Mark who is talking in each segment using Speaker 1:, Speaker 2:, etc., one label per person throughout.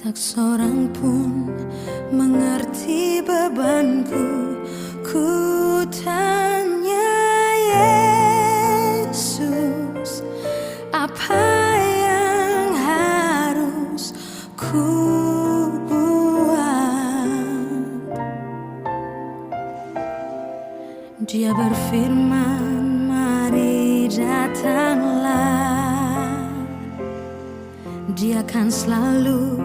Speaker 1: Tak seorang pun mengerti bebanku. Ku tanya Yesus, apa yang harus ku buat? Dia berfirman, mari datanglah. Dia akan selalu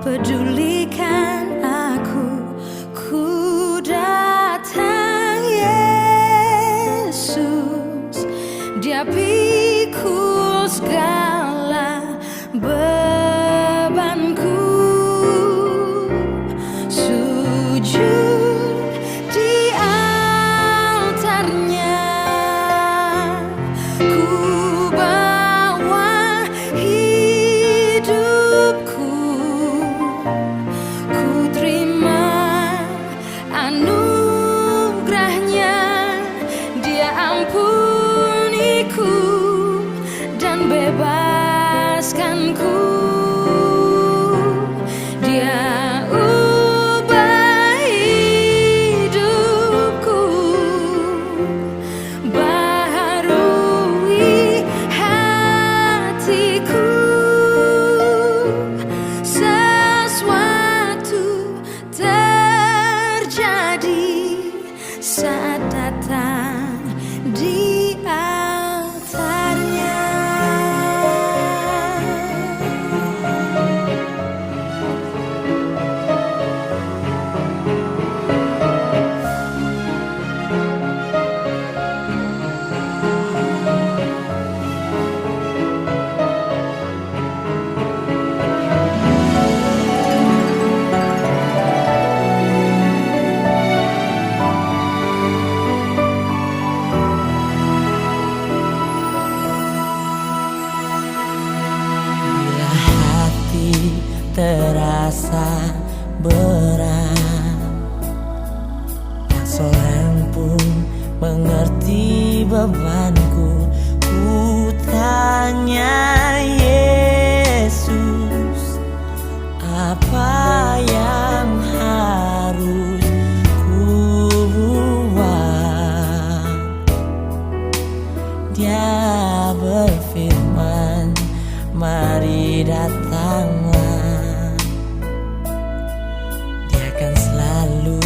Speaker 1: pedulikan aku. Ku datang Yesus, Dia pikul segala bebanku. Sujud di altarnya, ku bawa hidupku. Ku terima anugerahnya, Dia ampuniku dan bebaskanku. Dia ubah hidupku, baharui hatiku. Sesuatu terjadi saat datang di altarnya.
Speaker 2: Bila hati terasa berat, tak seorang pun mengerti bebanku. Ku tanya Yesus, apa yang harus ku buat? Dia berfirman, mari datanglah. Dia akan selalu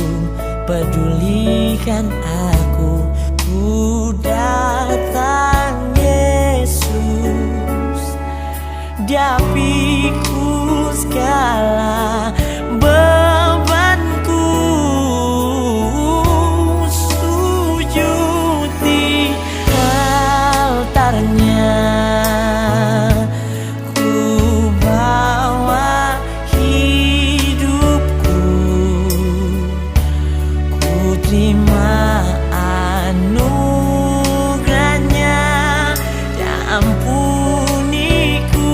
Speaker 2: pedulikan aku. Ku datang Yesus, Dia pikul segala bebanku. Sujud di altarnya, ku bawa hidupku. Ku terima anugerahnya, Dia ampuniku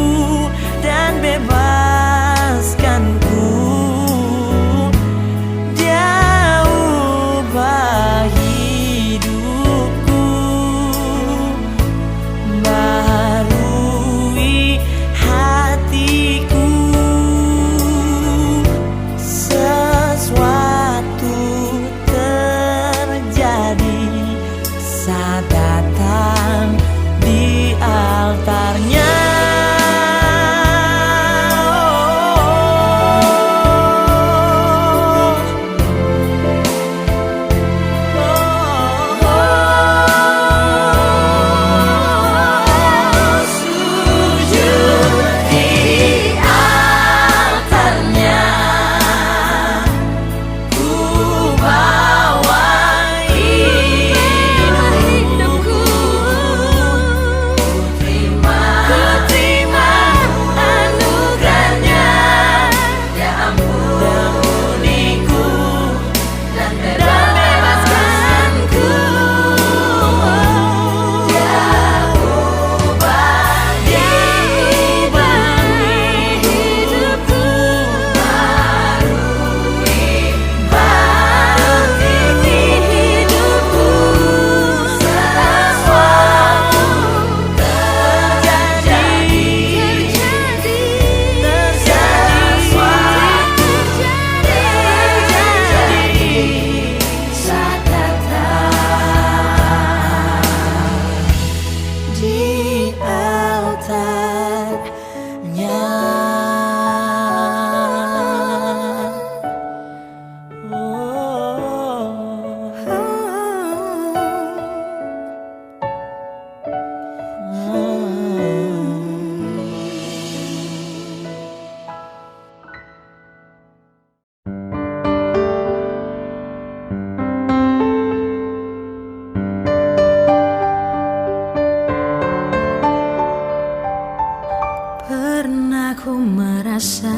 Speaker 1: rasa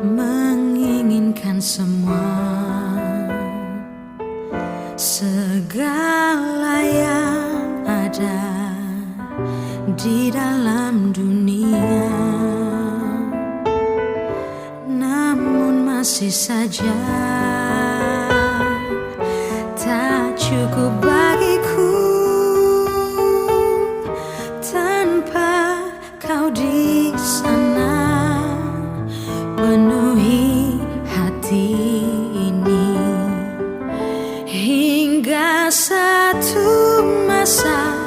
Speaker 1: menginginkan semua, segala yang ada di dalam dunia, namun masih saja tak cukup bagiku tanpa kau di sana penuhi hati ini. Hingga satu masa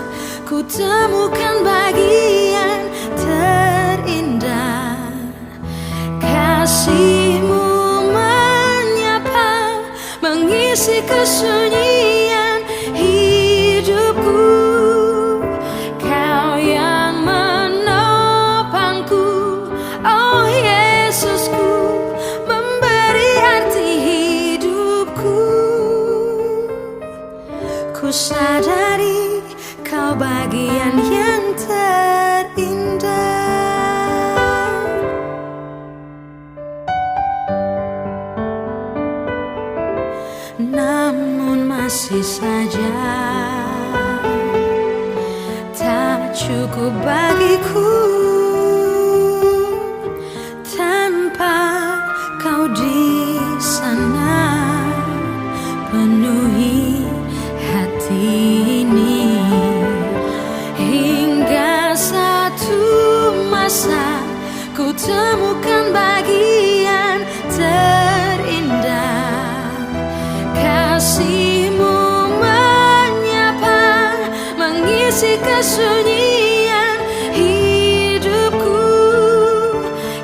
Speaker 1: ku temukan bagian terindah, kasih-Mu menyapa, mengisi kesunyian hidupku. Kau yang menopangku, oh Yesusku, memberi arti hidupku. Ku sadari kau bagian yang terindah, namun masih saja tak cukup bagiku tanpa kau di sana penuhi hati ini. Hingga satu masa ku temukan bagian terindah, kasih-Mu menyapa, mengisi kesunyian hidupku.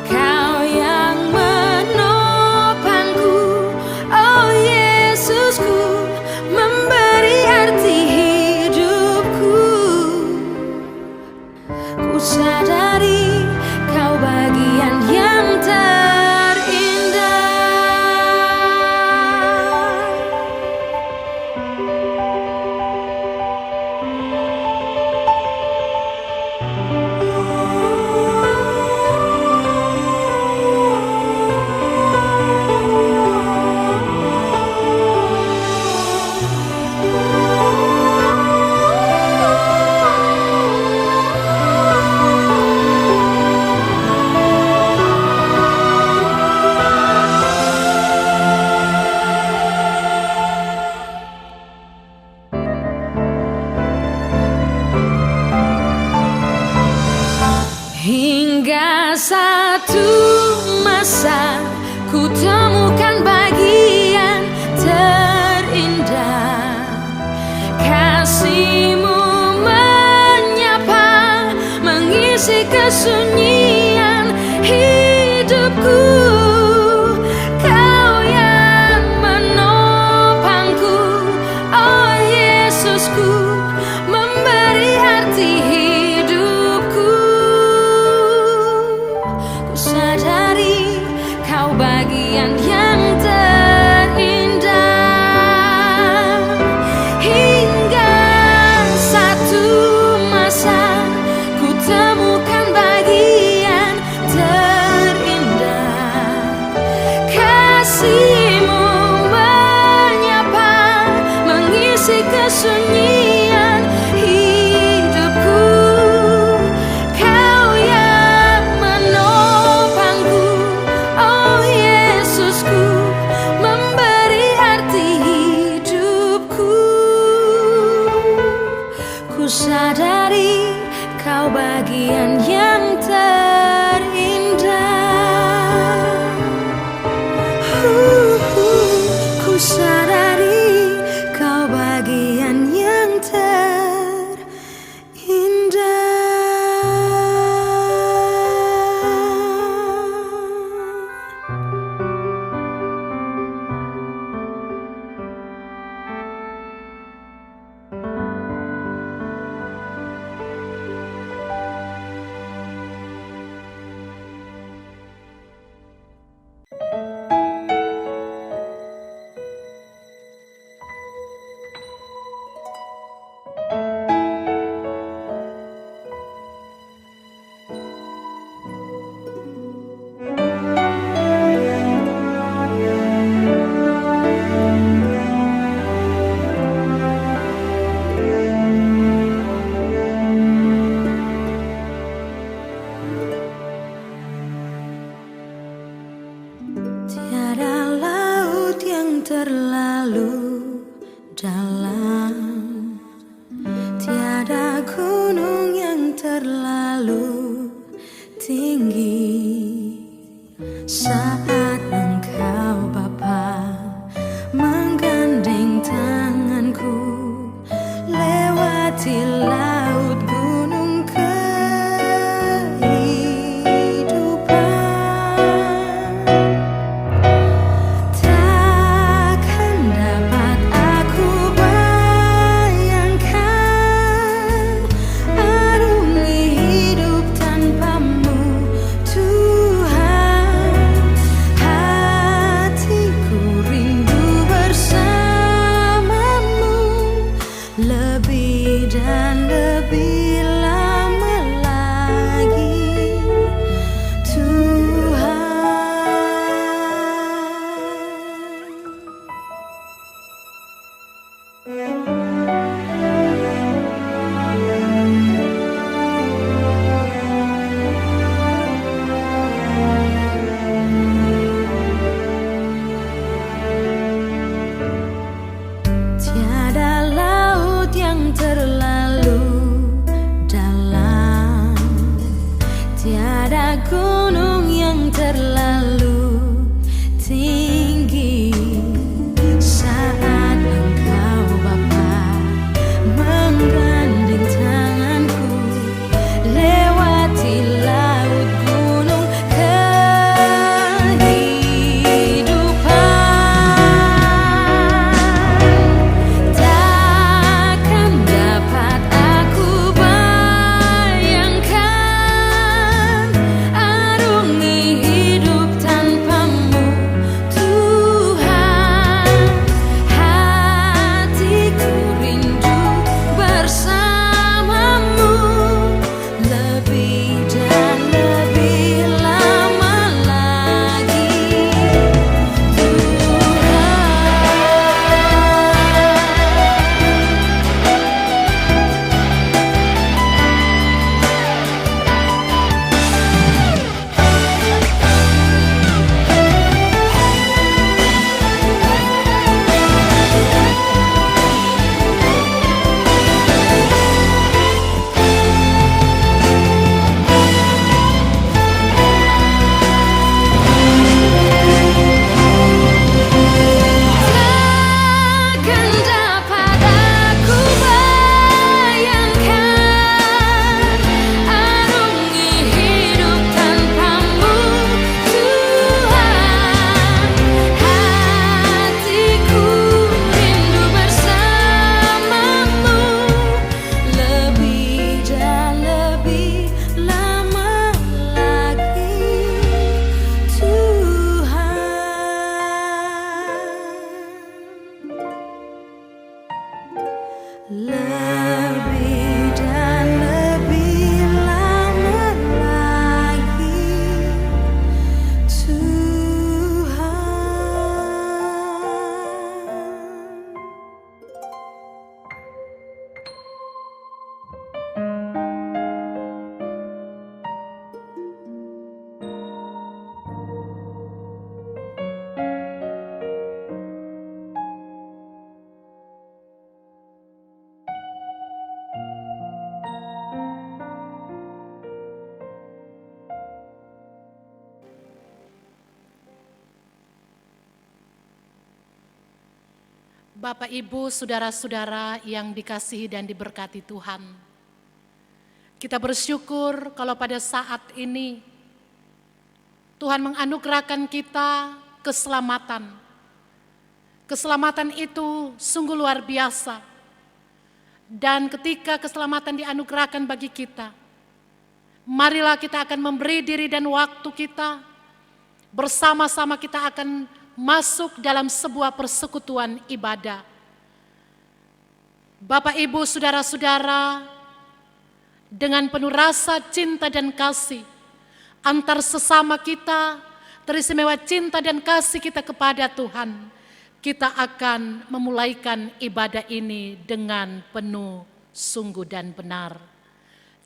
Speaker 1: Kau yang menopangku, oh Yesusku, memberi arti hidupku. Ku sadari kau bagian yang terindah. Hingga satu masa ku temukan bagian terindah, kasih-Mu menyapa, mengisi kesunyian hidupku. Kau yang menopangku, oh Yesusku, memberi arti hidupku. Ku sadari kau bagian yang terindah. Hingga satu masa ku temukan bagian terindah, kasih-Mu menyapa, mengisi kesunyian hidupku. Kau yang menopangku, oh Yesusku, memberi arti hidupku. Ku sadari kau bagian yang terindah. Ku sadari kau bagian yang terindah. terlalu tinggi saat engkau Bapa menggandeng tanganku lewati laut gunung kehidupan. Takkan dapat aku bayangkan arungi hidup tanpamu Tuhan. Hatiku rindu bersamamu lebih dan lebih lama lagi Tuhan. Tiada laut yang terlalu dalam, tiada gunung yang terlalu tinggi saat engkau Bapa menggandeng tanganku lewati laut gunung kehidupan. Takkan dapat aku bayangkan arungi hidup tanpamu Tuhan. Hatiku rindu bersamamu lebih dan lebih lama lagi Tuhan. Takkan dapat aku bayangkan arungi hidup tanpamu Tuhan. Hatiku rindu bersamamu lebih dan lebih lama lagi Tuhan. Lebih dan lebih lama lagi Tuhan.
Speaker 3: Bapak, Ibu, saudara-saudara yang dikasihi dan diberkati Tuhan. Kita bersyukur kalau pada saat ini Tuhan menganugerahkan kita keselamatan. Keselamatan itu sungguh luar biasa. Dan ketika keselamatan dianugerahkan bagi kita, marilah kita akan memberi diri dan waktu kita, bersama-sama kita akan masuk dalam sebuah persekutuan ibadah. Bapak, Ibu, saudara-saudara, dengan penuh rasa cinta dan kasih antar sesama kita, teristimewa cinta dan kasih kita kepada Tuhan, kita akan memulaikan ibadah ini dengan penuh sungguh dan benar.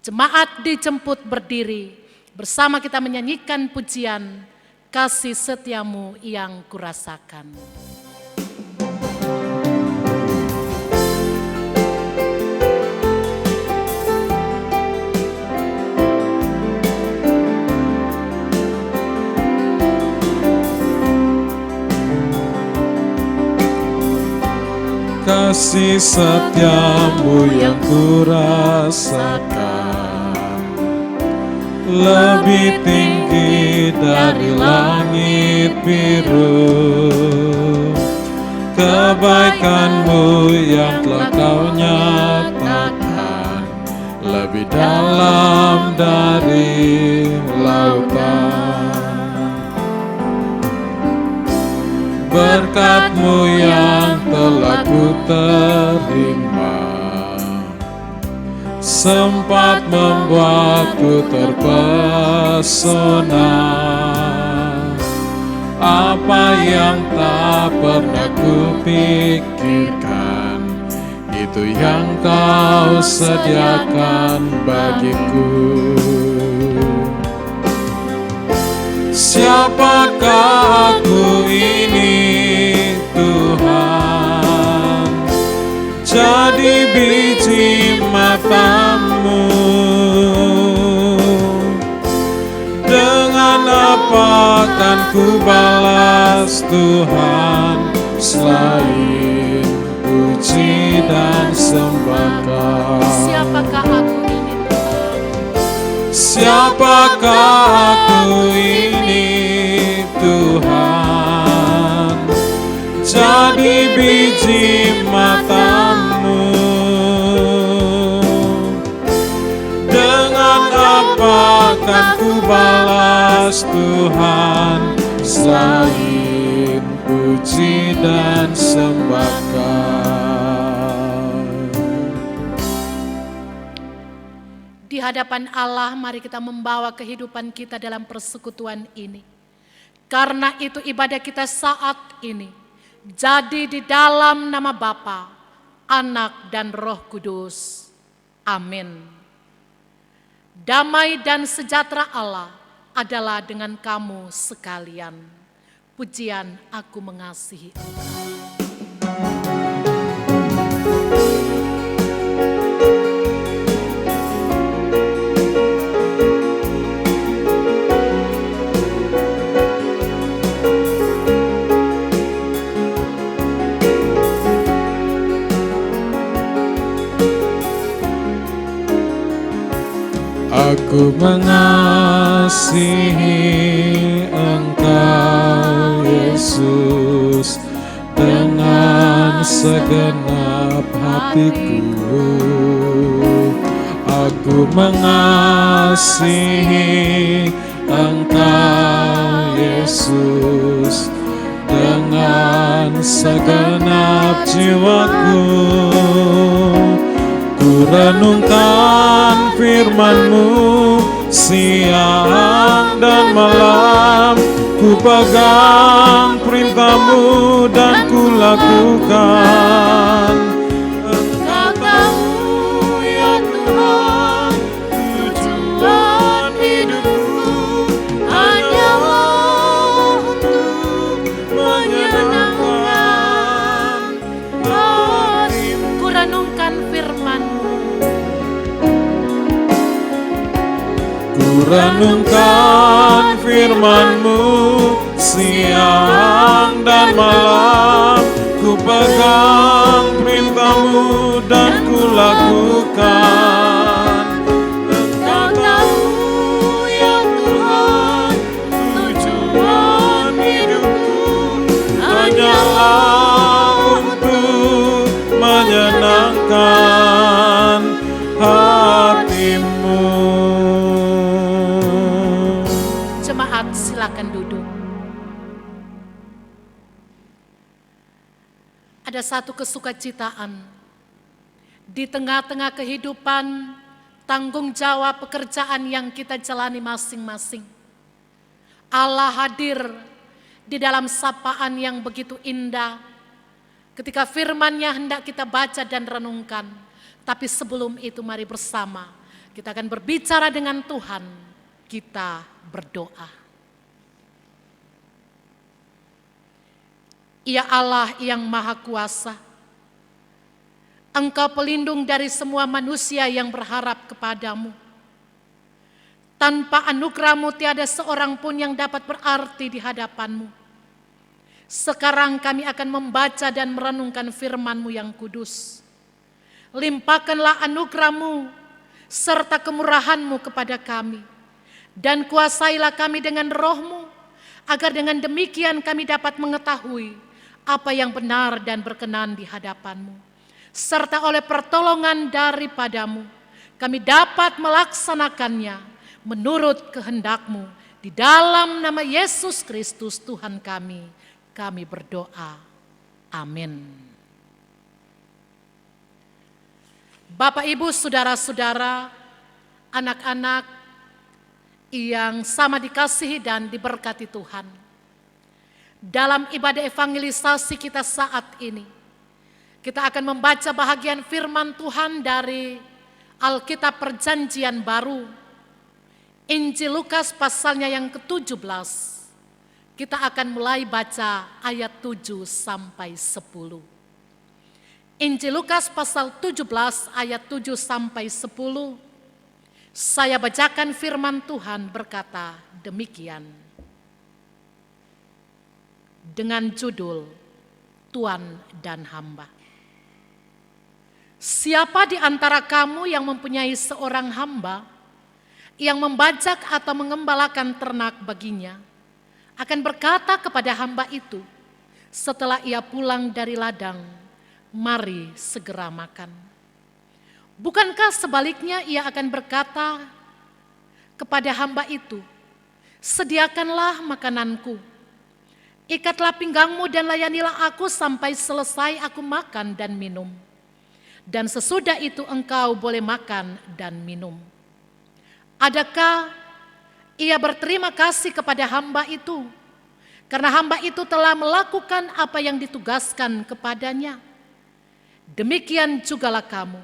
Speaker 3: Jemaat dijemput berdiri, bersama kita menyanyikan pujian Kasih Setiamu yang Kurasakan.
Speaker 4: kasih setiamu yang kurasakan lebih tinggi dari langit biru. Kebaikanmu yang telah kau nyatakan lebih dalam dari lautan. Berkat-Mu yang telah ku terima sempat membuatku terpesona. Apa yang tak pernah ku pikirkan, itu yang kau sediakan bagiku. Siapakah aku ini Tuhan? Jadi biji mata-Mu. Dengan apa akan ku balas Tuhan selain puji dan sembah Kau?
Speaker 3: Siapakah aku ini Tuhan?
Speaker 4: Siapakah aku ini Tuhan? Jadi biji mata-Mu. Dengan apa akan ku balas Tuhan selain puji dan sembah Kau?
Speaker 3: Di hadapan Allah, mari kita membawa kehidupan kita dalam persekutuan ini. Karena itu ibadah kita saat ini jadi di dalam nama Bapa, Anak, dan Roh Kudus. Amin. Damai dan sejahtera Allah adalah dengan kamu sekalian. Pujian Aku Mengasihi Allah.
Speaker 4: Aku mengasihi Engkau Yesus dengan segenap hatiku. Aku mengasihi Engkau Yesus dengan segenap jiwaku. Ku renungkan firman-Mu siang dan malam, ku pegang perintah-Mu dan ku lakukan. Engkau tahu ya Tuhan, tujuan hidupku hanyalah untuk menyenangkan hati-Mu.
Speaker 3: Ku renungkan firman-Mu.
Speaker 4: Ku renungkan firman-Mu siang dan malam, ku pegang perintah-Mu dan ku lakukan. Engkau tahu ya Tuhan, tujuan hidupku hanyalah untuk menyenangkan hati-Mu.
Speaker 3: Jemaat, silakan duduk. Ada satu kesukacitaan di tengah-tengah kehidupan, tanggung jawab pekerjaan yang kita jalani masing-masing. Allah hadir di dalam sapaan yang begitu indah ketika firman-Nya hendak kita baca dan renungkan. Tapi sebelum itu mari bersama kita akan berbicara dengan Tuhan. Kita berdoa. Ya Allah yang Maha Kuasa, Engkau pelindung dari semua manusia yang berharap kepadamu. Tanpa anugerah-Mu tiada seorang pun yang dapat berarti di hadapan-Mu. Sekarang kami akan membaca dan merenungkan firman-Mu yang kudus. Limpahkanlah anugerah-Mu serta kemurahan-Mu kepada kami. Dan kuasailah kami dengan roh-Mu, agar dengan demikian kami dapat mengetahui apa yang benar dan berkenan di hadapan-Mu. Serta oleh pertolongan daripada-Mu, kami dapat melaksanakannya menurut kehendak-Mu. Di dalam nama Yesus Kristus Tuhan kami berdoa. Amin. Bapak, Ibu, saudara-saudara, anak-anak yang sama dikasihi dan diberkati Tuhan. Dalam ibadah evangelisasi kita saat ini, kita akan membaca bahagian firman Tuhan dari Alkitab Perjanjian Baru, Injil Lukas pasalnya yang ke-17. Kita akan mulai baca ayat 7 sampai 10. Injil Lukas pasal 17 ayat 7 sampai 10. Saya bacakan firman Tuhan berkata demikian. Dengan judul Tuan dan Hamba. Siapa di antara kamu yang mempunyai seorang hamba yang membajak atau mengembalakan ternak baginya, akan berkata kepada hamba itu setelah ia pulang dari ladang, mari segera makan. Bukankah sebaliknya ia akan berkata kepada hamba itu, sediakanlah makananku, ikatlah pinggangmu dan layanilah aku sampai selesai aku makan dan minum. Dan sesudah itu engkau boleh makan dan minum. Adakah ia berterima kasih kepada hamba itu, karena hamba itu telah melakukan apa yang ditugaskan kepadanya? Demikian jugalah kamu,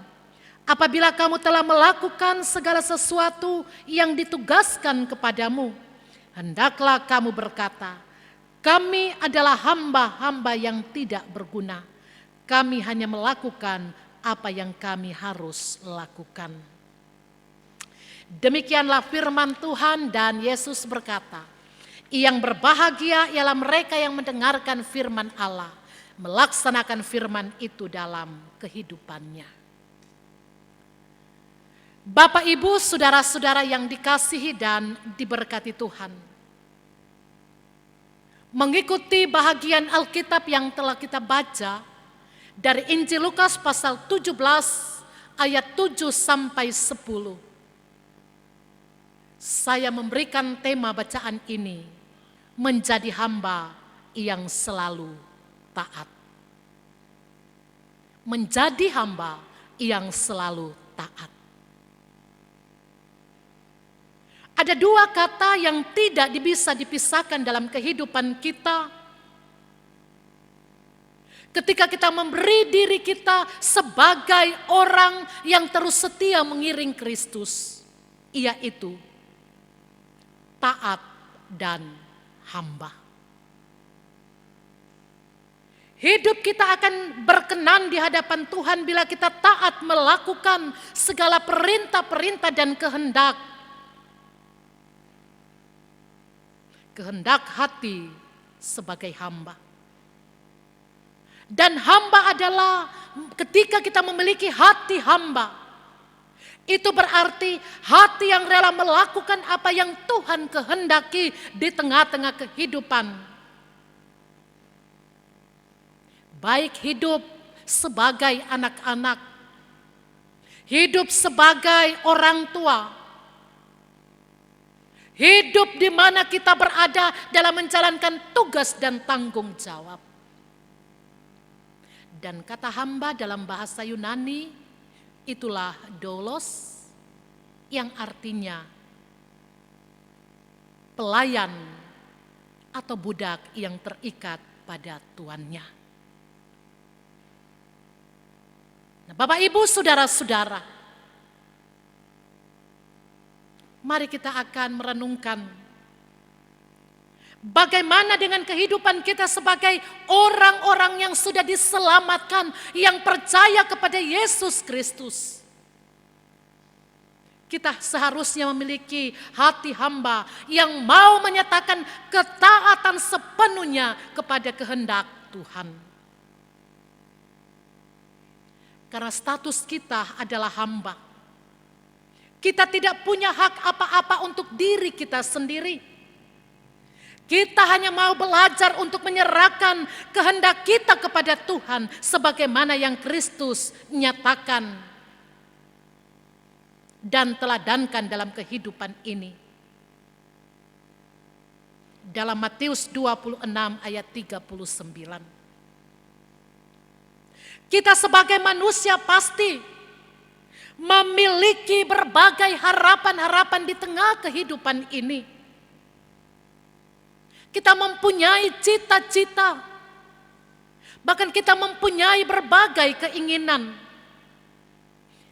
Speaker 3: apabila kamu telah melakukan segala sesuatu yang ditugaskan kepadamu, hendaklah kamu berkata, kami adalah hamba-hamba yang tidak berguna. Kami hanya melakukan apa yang kami harus lakukan. Demikianlah firman Tuhan, dan Yesus berkata, yang berbahagia ialah mereka yang mendengarkan firman Allah, melaksanakan firman itu dalam kehidupannya. Bapak, Ibu, saudara-saudara yang dikasihi dan diberkati Tuhan. Mengikuti bahagian Alkitab yang telah kita baca dari Injil Lukas pasal 17 ayat 7 sampai 10. Saya memberikan tema bacaan ini, menjadi hamba yang selalu taat. Menjadi hamba yang selalu taat. Ada dua kata yang tidak bisa dipisahkan dalam kehidupan kita. Ketika kita memberi diri kita sebagai orang yang terus setia mengiring Kristus, yaitu taat dan hamba. Hidup kita akan berkenan di hadapan Tuhan bila kita taat melakukan segala perintah-perintah dan kehendak hati sebagai hamba. Dan hamba adalah ketika kita memiliki hati hamba, itu berarti hati yang rela melakukan apa yang Tuhan kehendaki di tengah-tengah kehidupan. Baik hidup sebagai anak-anak, hidup sebagai orang tua, hidup di mana kita berada dalam menjalankan tugas dan tanggung jawab. Dan kata hamba dalam bahasa Yunani itulah doulos, yang artinya pelayan atau budak yang terikat pada tuannya. Nah, Bapak, Ibu, saudara-saudara, mari kita akan merenungkan bagaimana dengan kehidupan kita sebagai orang-orang yang sudah diselamatkan, yang percaya kepada Yesus Kristus. Kita seharusnya memiliki hati hamba yang mau menyatakan ketaatan sepenuhnya kepada kehendak Tuhan. Karena status kita adalah hamba. Kita tidak punya hak apa-apa untuk diri kita sendiri. Kita hanya mau belajar untuk menyerahkan kehendak kita kepada Tuhan sebagaimana yang Kristus nyatakan dan teladankan dalam kehidupan ini. Dalam Matius 26 ayat 39. Kita sebagai manusia pasti memiliki berbagai harapan-harapan di tengah kehidupan ini. Kita mempunyai cita-cita, bahkan kita mempunyai berbagai keinginan,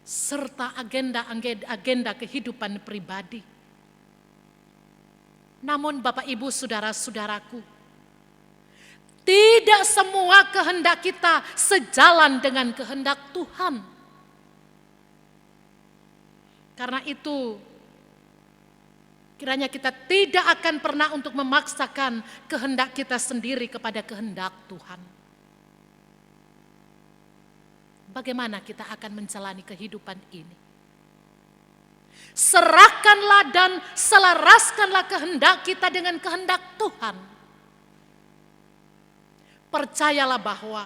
Speaker 3: serta agenda kehidupan pribadi. Namun Bapak Ibu saudara-saudaraku, tidak semua kehendak kita sejalan dengan kehendak Tuhan. Karena itu, kiranya kita tidak akan pernah untuk memaksakan kehendak kita sendiri kepada kehendak Tuhan. Bagaimana kita akan menjalani kehidupan ini? Serahkanlah dan selaraskanlah kehendak kita dengan kehendak Tuhan. Percayalah bahwa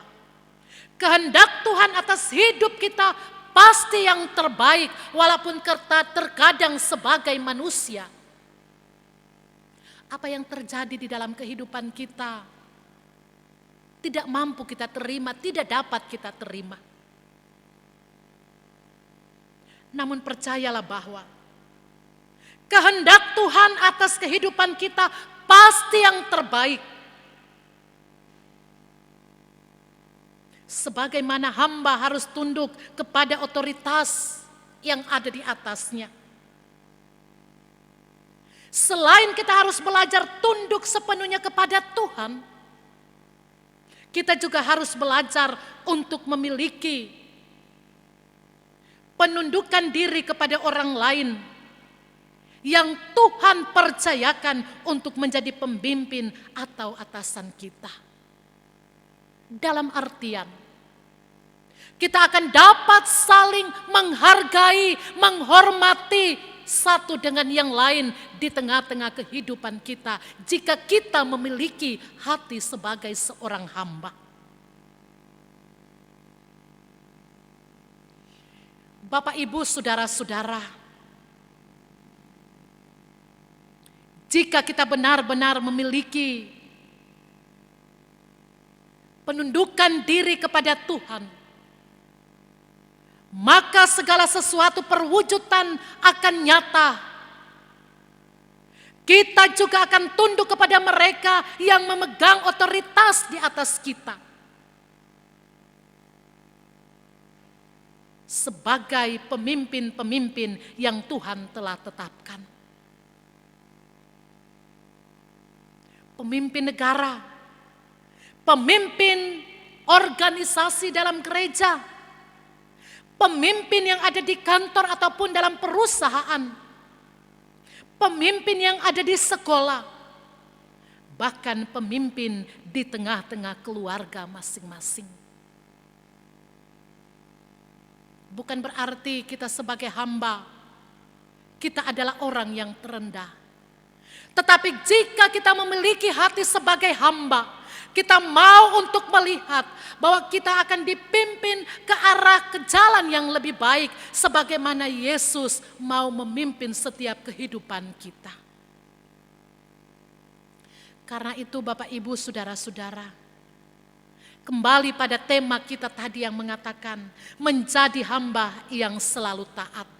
Speaker 3: kehendak Tuhan atas hidup kita pasti yang terbaik, walaupun kita terkadang sebagai manusia. Apa yang terjadi di dalam kehidupan kita tidak mampu kita terima, tidak dapat kita terima. Namun percayalah bahwa kehendak Tuhan atas kehidupan kita pasti yang terbaik. Sebagaimana hamba harus tunduk kepada otoritas yang ada di atasnya. Selain kita harus belajar tunduk sepenuhnya kepada Tuhan, kita juga harus belajar untuk memiliki penundukan diri kepada orang lain yang Tuhan percayakan untuk menjadi pembimbing atau atasan kita. Dalam artian, kita akan dapat saling menghargai, menghormati satu dengan yang lain di tengah-tengah kehidupan kita jika kita memiliki hati sebagai seorang hamba. Bapak, Ibu, saudara-saudara, jika kita benar-benar memiliki penundukan diri kepada Tuhan, maka segala sesuatu perwujudan akan nyata. Kita juga akan tunduk kepada mereka yang memegang otoritas di atas kita. Sebagai pemimpin-pemimpin yang Tuhan telah tetapkan. Pemimpin negara, pemimpin organisasi dalam gereja, pemimpin yang ada di kantor ataupun dalam perusahaan, pemimpin yang ada di sekolah, bahkan pemimpin di tengah-tengah keluarga masing-masing. Bukan berarti kita sebagai hamba, kita adalah orang yang terendah. Tetapi jika kita memiliki hati sebagai hamba, kita mau untuk melihat bahwa kita akan dipimpin ke arah ke jalan yang lebih baik, sebagaimana Yesus mau memimpin setiap kehidupan kita. Karena itu Bapak, Ibu, saudara-saudara, kembali pada tema kita tadi yang mengatakan menjadi hamba yang selalu taat.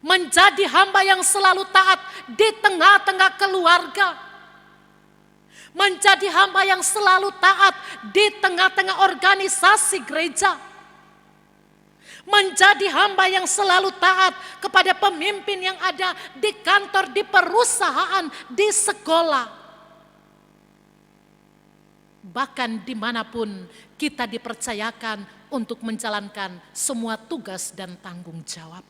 Speaker 3: Menjadi hamba yang selalu taat di tengah-tengah keluarga. Menjadi hamba yang selalu taat di tengah-tengah organisasi gereja. Menjadi hamba yang selalu taat kepada pemimpin yang ada di kantor, di perusahaan, di sekolah. bahkan dimanapun kita dipercayakan untuk menjalankan semua tugas dan tanggung jawab.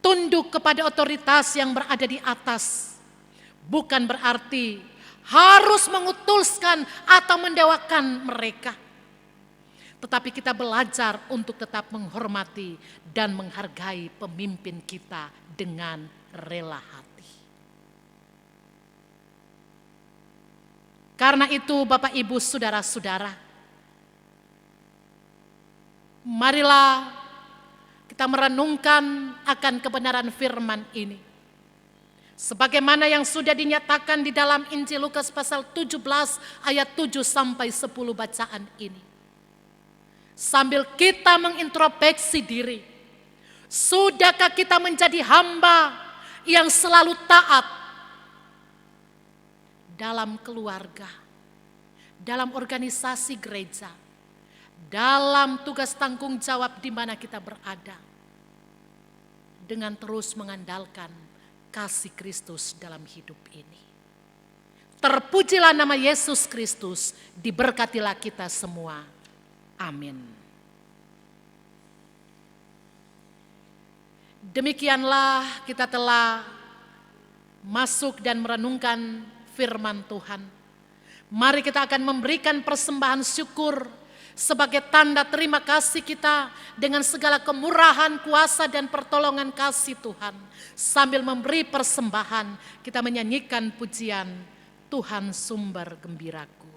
Speaker 3: Tunduk kepada otoritas yang berada di atas bukan berarti harus mengutuskan atau mendewakan mereka. Tetapi kita belajar untuk tetap menghormati dan menghargai pemimpin kita dengan rela hati. Karena itu Bapak Ibu Saudara-saudara, marilah kita merenungkan akan kebenaran firman ini. Sebagaimana yang sudah dinyatakan di dalam Injil Lukas pasal 17 ayat 7 sampai 10 bacaan ini. Sambil kita mengintrospeksi diri, sudahkah kita menjadi hamba yang selalu taat dalam keluarga, dalam organisasi gereja, dalam tugas tanggung jawab di mana kita berada, dengan terus mengandalkan kasih Kristus dalam hidup ini. Terpujilah nama Yesus Kristus, diberkatilah kita semua. Amin. Demikianlah kita telah masuk dan merenungkan firman Tuhan. Mari kita akan memberikan persembahan syukur sebagai tanda terima kasih kita dengan segala kemurahan, kuasa dan pertolongan kasih Tuhan. Sambil memberi persembahan, kita menyanyikan pujian Tuhan sumber gembiraku.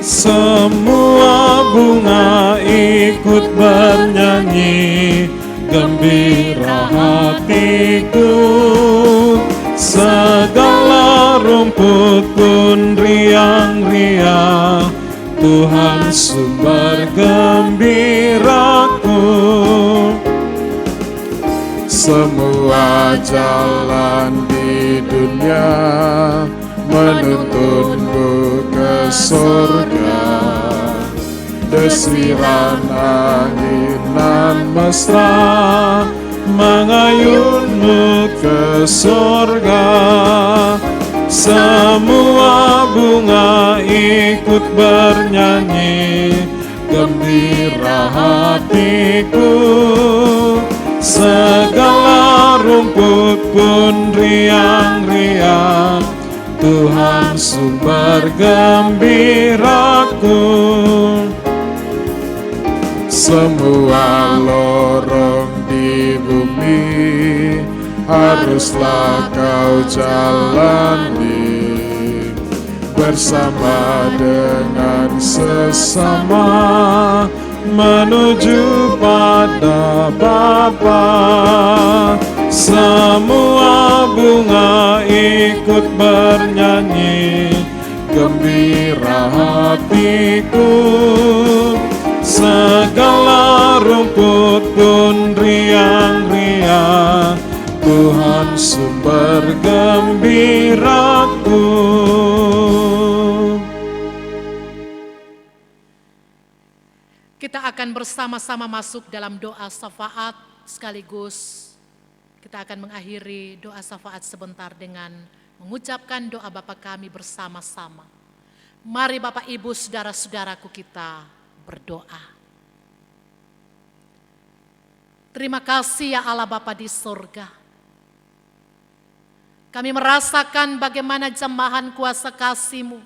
Speaker 4: Semua bunga ikut bernyanyi, gembira hatiku. Segala rumput pun riang-riang, Tuhan sumber gembiraku. Semua jalan di dunia menuntunku ke surga. Desiran angin nan mesra mengayunmu ke surga. Semua bunga ikut bernyanyi, gembira hatiku. Segala rumput pun riang-riang, Tuhan sumber gembiraku. Semua lorong di bumi haruslah kau jalani, bersama dengan sesama menuju pada Bapa. Semua bunga ikut bernyanyi, gembira hatiku. Segala rumput pun riang-riang, Tuhan sumber gembiraku.
Speaker 3: Kita akan bersama-sama masuk dalam doa syafaat, sekaligus kita akan mengakhiri doa syafaat sebentar dengan mengucapkan doa Bapa kami bersama-sama. Mari Bapak Ibu saudara-saudaraku kita berdoa. Terima kasih ya Allah Bapa di surga. Kami merasakan bagaimana jamahan kuasa kasih-Mu.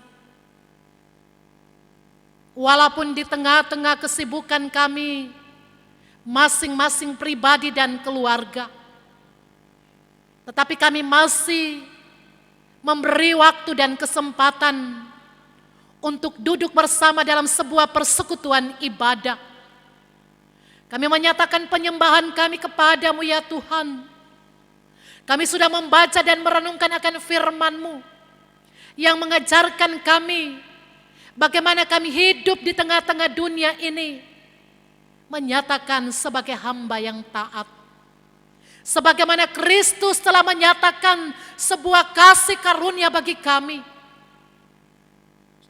Speaker 3: Walaupun di tengah-tengah kesibukan kami, masing-masing pribadi dan keluarga, tetapi kami masih memberi waktu dan kesempatan untuk duduk bersama dalam sebuah persekutuan ibadah. Kami menyatakan penyembahan kami kepadamu ya Tuhan. Kami sudah membaca dan merenungkan akan firman-Mu yang mengajarkan kami bagaimana kami hidup di tengah-tengah dunia ini, menyatakan sebagai hamba yang taat. Sebagaimana Kristus telah menyatakan sebuah kasih karunia bagi kami.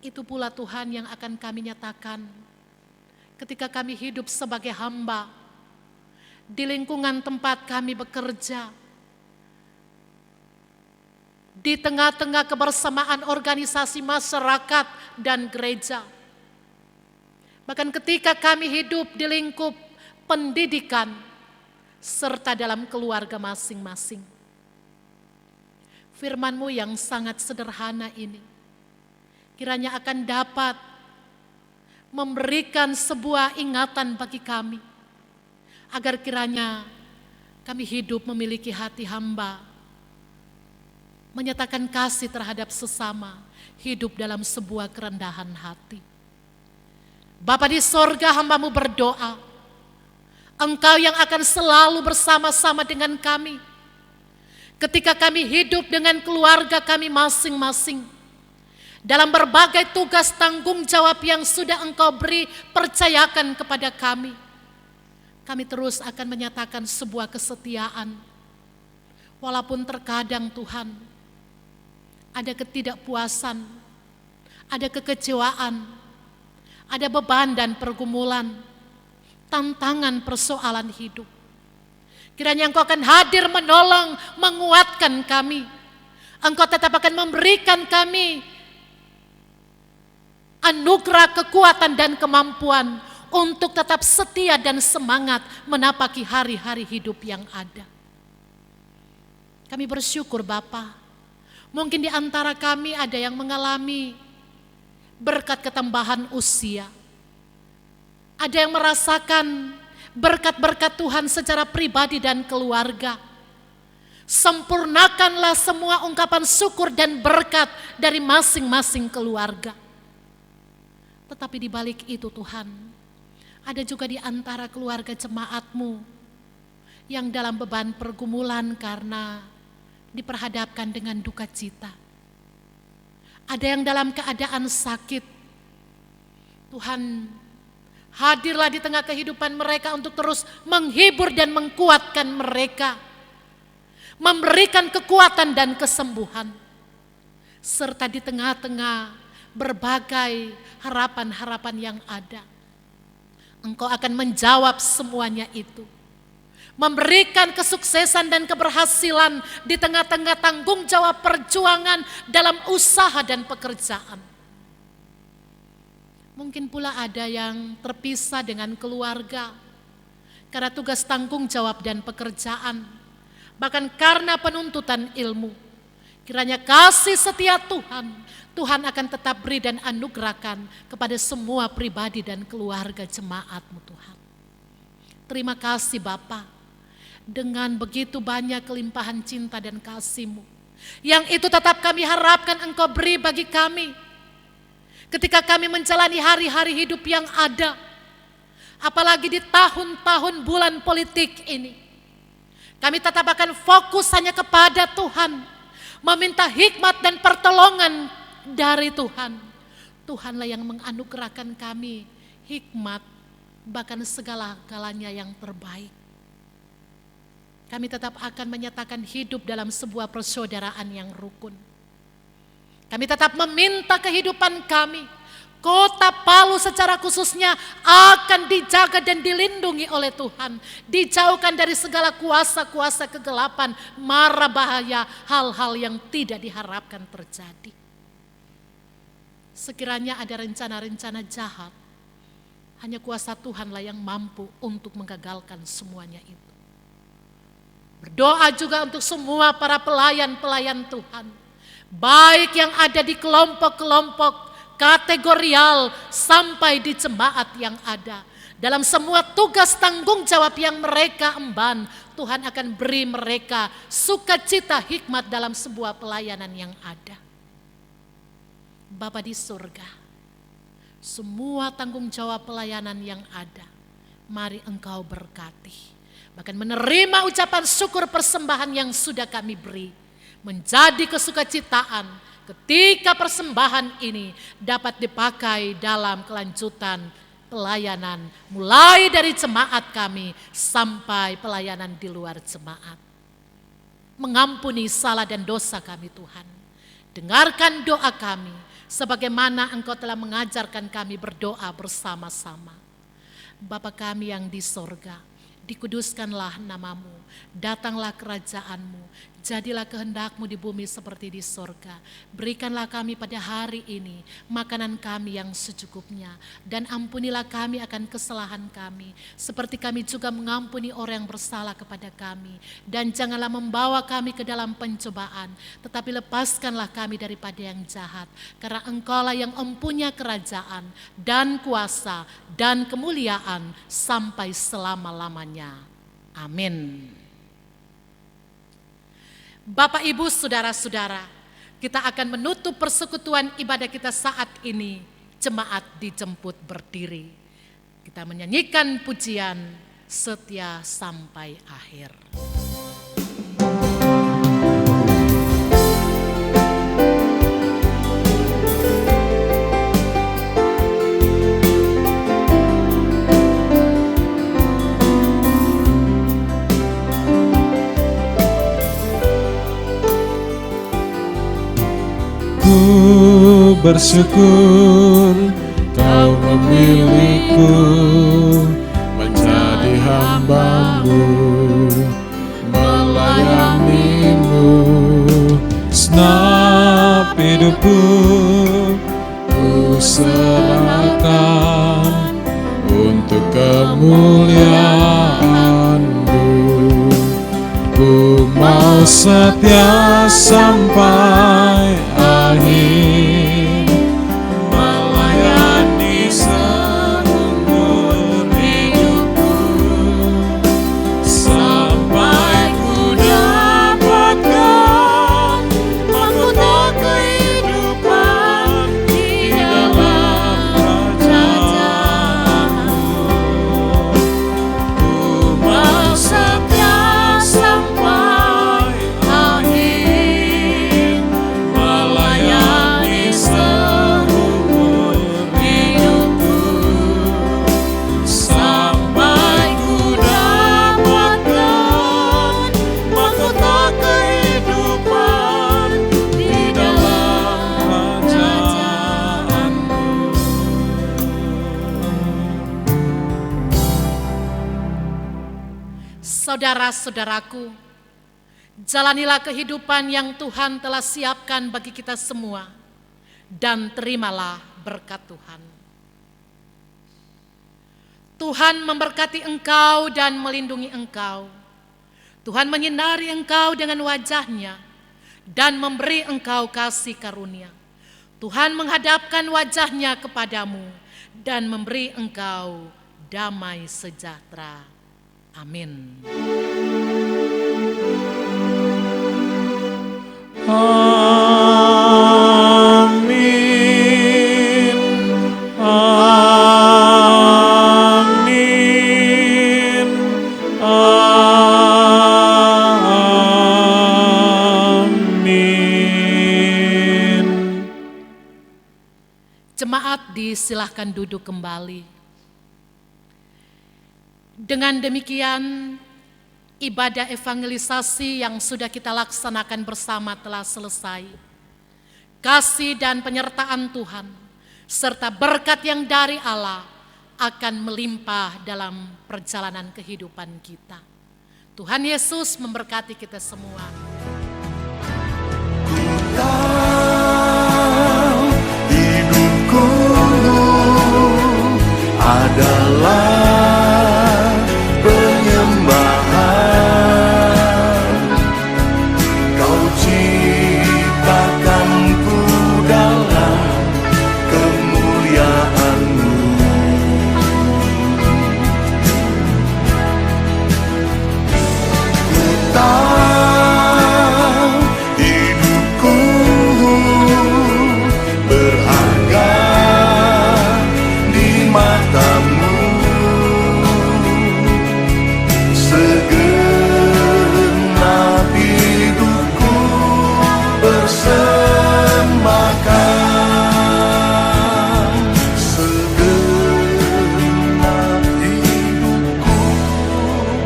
Speaker 3: Itu pula Tuhan yang akan kami nyatakan ketika kami hidup sebagai hamba di lingkungan tempat kami bekerja, di tengah-tengah kebersamaan organisasi masyarakat dan gereja. Bahkan ketika kami hidup di lingkup pendidikan serta dalam keluarga masing-masing. Firman-Mu yang sangat sederhana ini kiranya akan dapat memberikan sebuah ingatan bagi kami, agar kiranya kami hidup memiliki hati hamba, menyatakan kasih terhadap sesama, hidup dalam sebuah kerendahan hati. Bapa di sorga, hamba-Mu berdoa, Engkau yang akan selalu bersama-sama dengan kami, ketika kami hidup dengan keluarga kami masing-masing, dalam berbagai tugas tanggung jawab yang sudah Engkau beri percayakan kepada kami. Kami terus akan menyatakan sebuah kesetiaan. Walaupun terkadang Tuhan, ada ketidakpuasan, ada kekecewaan, ada beban dan pergumulan, tantangan persoalan hidup. Kiranya Engkau akan hadir menolong, menguatkan kami. Engkau tetap akan memberikan kami anugerah kekuatan dan kemampuan untuk tetap setia dan semangat menapaki hari-hari hidup yang ada. Kami bersyukur Bapa, mungkin di antara kami ada yang mengalami berkat ketambahan usia. Ada yang merasakan berkat-berkat Tuhan secara pribadi dan keluarga. Sempurnakanlah semua ungkapan syukur dan berkat dari masing-masing keluarga. Tetapi di balik itu Tuhan, ada juga di antara keluarga jemaat-Mu yang dalam beban pergumulan karena diperhadapkan dengan duka cita. Ada yang dalam keadaan sakit. Tuhan, hadirlah di tengah kehidupan mereka untuk terus menghibur dan menguatkan mereka, memberikan kekuatan dan kesembuhan, serta di tengah-tengah berbagai harapan-harapan yang ada. Engkau akan menjawab semuanya itu, memberikan kesuksesan dan keberhasilan di tengah-tengah tanggung jawab perjuangan dalam usaha dan pekerjaan. Mungkin pula ada yang terpisah dengan keluarga karena tugas tanggung jawab dan pekerjaan, bahkan karena penuntutan ilmu. Kiranya kasih setia Tuhan akan tetap beri dan anugerahkan kepada semua pribadi dan keluarga jemaat-Mu Tuhan. Terima kasih Bapa, dengan begitu banyak kelimpahan cinta dan kasih-Mu, yang itu tetap kami harapkan Engkau beri bagi kami ketika kami menjalani hari-hari hidup yang ada, apalagi di tahun-tahun bulan politik ini. Kami tetap akan fokus hanya kepada Tuhan, meminta hikmat dan pertolongan dari Tuhan. Tuhanlah yang menganugerahkan kami hikmat, bahkan segala-galanya yang terbaik. Kami tetap akan menyatakan hidup dalam sebuah persaudaraan yang rukun. Kami tetap meminta kehidupan kami, Kota Palu secara khususnya akan dijaga dan dilindungi oleh Tuhan. Dijauhkan dari segala kuasa-kuasa kegelapan, mara bahaya, hal-hal yang tidak diharapkan terjadi. Sekiranya ada rencana-rencana jahat, hanya kuasa Tuhanlah yang mampu untuk menggagalkan semuanya itu. Berdoa juga untuk semua para pelayan-pelayan Tuhan, baik yang ada di kelompok-kelompok kategorial sampai di jemaat yang ada. Dalam semua tugas tanggung jawab yang mereka emban, Tuhan akan beri mereka sukacita hikmat dalam sebuah pelayanan yang ada. Bapa di surga, semua tanggung jawab pelayanan yang ada, mari Engkau berkati. Bahkan menerima ucapan syukur persembahan yang sudah kami beri, menjadi kesukacitaan ketika persembahan ini dapat dipakai dalam kelanjutan pelayanan, mulai dari jemaat kami sampai pelayanan di luar jemaat. Mengampuni salah dan dosa kami Tuhan. Dengarkan doa kami, sebagaimana Engkau telah mengajarkan kami berdoa bersama-sama. Bapa kami yang di sorga, dikuduskanlah namamu, datanglah kerajaanmu, jadilah kehendak-Mu di bumi seperti di sorga. Berikanlah kami pada hari ini makanan kami yang secukupnya, dan ampunilah kami akan kesalahan kami, seperti kami juga mengampuni orang yang bersalah kepada kami. Dan janganlah membawa kami ke dalam pencobaan, tetapi lepaskanlah kami daripada yang jahat. Karena Engkaulah yang mempunyai kerajaan dan kuasa dan kemuliaan sampai selama-lamanya. Amin. Bapak, Ibu, saudara-saudara, kita akan menutup persekutuan ibadah kita saat ini. Jemaat dijemput berdiri. Kita menyanyikan pujian Setia Sampai Akhir.
Speaker 4: Ku bersyukur Kau memilihku menjadi hamba-Mu, melayani-Mu. Segenap hidupku ku serahkan untuk kemuliaan-Mu. Ku mau setia sampai akhir, melayani seumur hidupku, sampai ku dapatkan mahkota kehidupan di dalam kerajaan-Mu. Ku mau setia sampai akhir, melayani seumur hidupku, sampai ku dapatkan mahkota kehidupan di dalam kerajaan-Mu.
Speaker 3: Saudara-saudaraku, jalanilah kehidupan yang Tuhan telah siapkan bagi kita semua, dan terimalah berkat Tuhan. Tuhan memberkati engkau dan melindungi engkau. Tuhan menyinari engkau dengan wajah-Nya dan memberi engkau kasih karunia. Tuhan menghadapkan wajah-Nya kepadamu dan memberi engkau damai sejahtera. Amin.
Speaker 4: Amin. Amin. Amin.
Speaker 3: Jemaat disilahkan duduk kembali. Dengan demikian, ibadah evangelisasi yang sudah kita laksanakan bersama telah selesai. Kasih dan penyertaan Tuhan, serta berkat yang dari Allah akan melimpah dalam perjalanan kehidupan kita. Tuhan Yesus memberkati kita semua.
Speaker 5: Hidupku adalah penyembahan. Kau ciptakanku dalam kemuliaan-Mu. Ku tahu hidupku berharga di mata-Mu. Segenap hidupku persembahkan. Segenap hidupku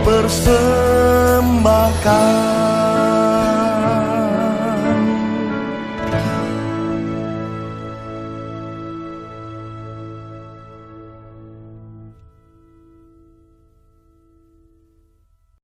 Speaker 5: persembahkan.